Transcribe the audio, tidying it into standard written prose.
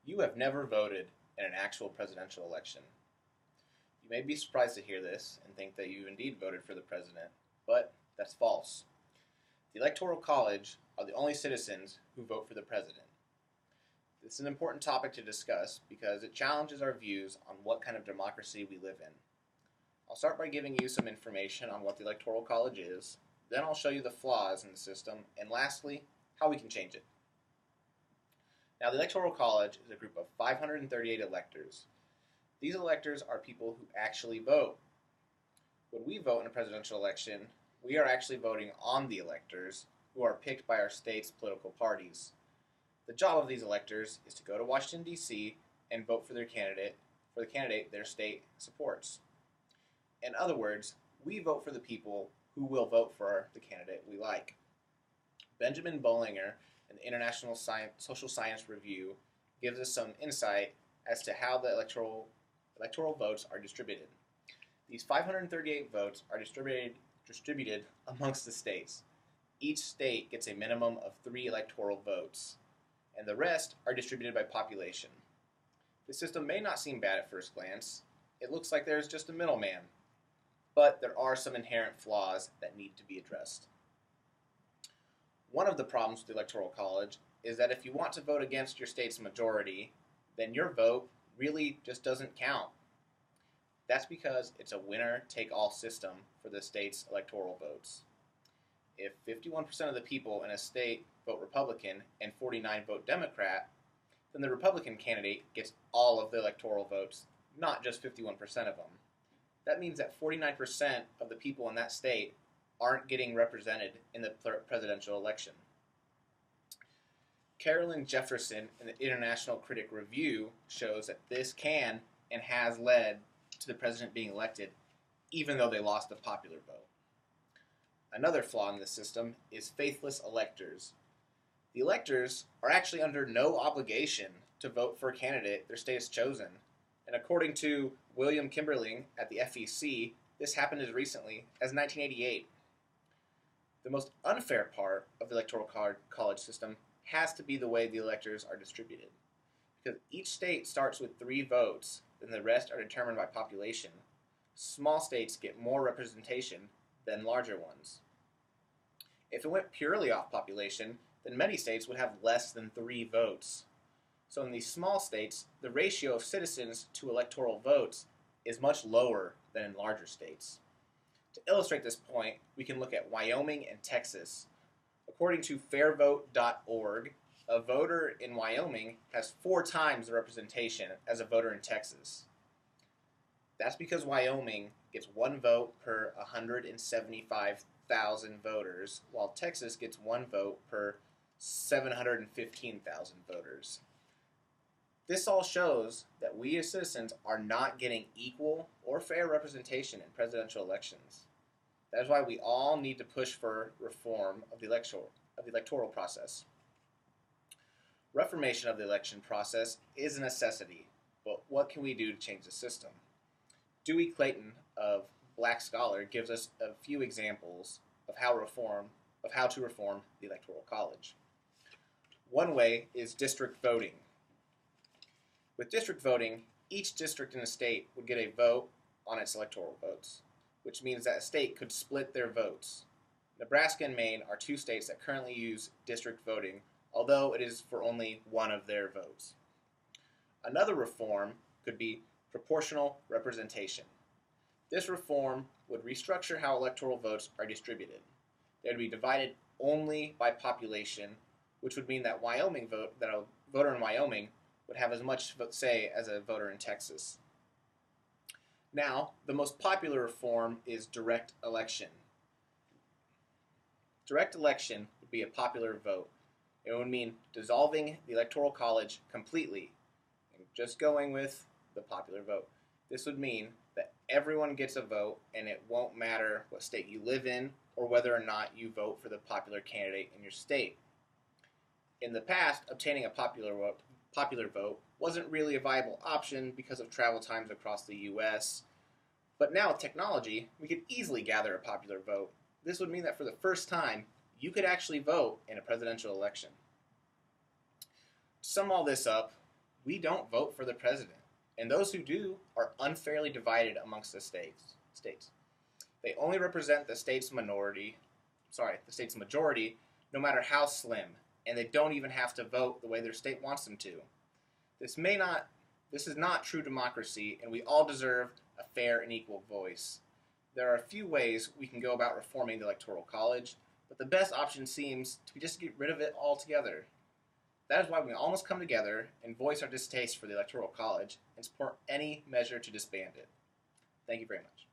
You have never voted in an actual presidential election. You may be surprised to hear this and think that you indeed voted for the president, but that's false. The Electoral College are the only citizens who vote for the president. This is an important topic to discuss because it challenges our views on what kind of democracy we live in. I'll start by giving you some information on what the Electoral College is, then I'll show you the flaws in the system, and lastly, how we can change it. Now, the Electoral College is a group of 538 electors. These electors are people who actually vote. When we vote in a presidential election, we are actually voting on the electors who are picked by our state's political parties. The job of these electors is to go to Washington, D.C. and vote for the candidate their state supports. In other words, we vote for the people who will vote for the candidate we like. Benjamin Bollinger in the International Social Science Review gives us some insight as to how the electoral votes are distributed. These 538 votes are distributed amongst the states. Each state gets a minimum of 3 electoral votes, and the rest are distributed by population. The system may not seem bad at first glance. It looks like there's just a middleman, but there are some inherent flaws that need to be addressed. One of the problems with the Electoral College is that if you want to vote against your state's majority, then your vote really just doesn't count. That's because it's a winner-take-all system for the state's electoral votes. If 51% of the people in a state vote Republican and 49 vote Democrat, then the Republican candidate gets all of the electoral votes, not just 51% of them. That means that 49% of the people in that state aren't getting represented in the presidential election. Carolyn Jefferson in the International Critic Review shows that this can and has led to the president being elected, even though they lost the popular vote. Another flaw in the system is faithless electors. The electors are actually under no obligation to vote for a candidate their state has chosen. And according to William Kimberling at the FEC, this happened as recently as 1988. The most unfair part of the Electoral College system has to be the way the electors are distributed. Because each state starts with 3 votes, then the rest are determined by population. Small states get more representation than larger ones. If it went purely off population, then many states would have less than 3 votes. So in these small states, the ratio of citizens to electoral votes is much lower than in larger states. To illustrate this point, we can look at Wyoming and Texas. According to fairvote.org, a voter in Wyoming has 4 times the representation as a voter in Texas. That's because Wyoming gets 1 vote per 175,000 voters, while Texas gets 1 vote per 715,000 voters. This all shows that we as citizens are not getting equal or fair representation in presidential elections. That is why we all need to push for reform of the electoral process. Reformation of the election process is a necessity, but what can we do to change the system? Dewey Clayton of Black Scholar gives us a few examples of how to reform the Electoral College. One way is district voting. With district voting, each district in a state would get a vote on its electoral votes, which means that a state could split their votes. Nebraska and Maine are 2 states that currently use district voting, although it is for only one of their votes. Another reform could be proportional representation. This reform would restructure how electoral votes are distributed. They would be divided only by population, which would mean that a voter in Wyoming would have as much say as a voter in Texas. Now, the most popular reform is direct election. Direct election would be a popular vote. It would mean dissolving the Electoral College completely and just going with the popular vote. This would mean that everyone gets a vote, and it won't matter what state you live in or whether or not you vote for the popular candidate in your state. In the past, obtaining a popular vote wasn't really a viable option because of travel times across the U.S., but now with technology, we could easily gather a popular vote. This would mean that for the first time, you could actually vote in a presidential election. To sum all this up, We don't vote for the president, and those who do are unfairly divided amongst the states. They only represent the state's majority, no matter how slim, and they don't even have to vote the way their state wants them to. This is not true democracy, and we all deserve a fair and equal voice. There are a few ways we can go about reforming the Electoral College, but the best option seems to be just to get rid of it altogether. That is why we all must come together and voice our distaste for the Electoral College and support any measure to disband it. Thank you very much.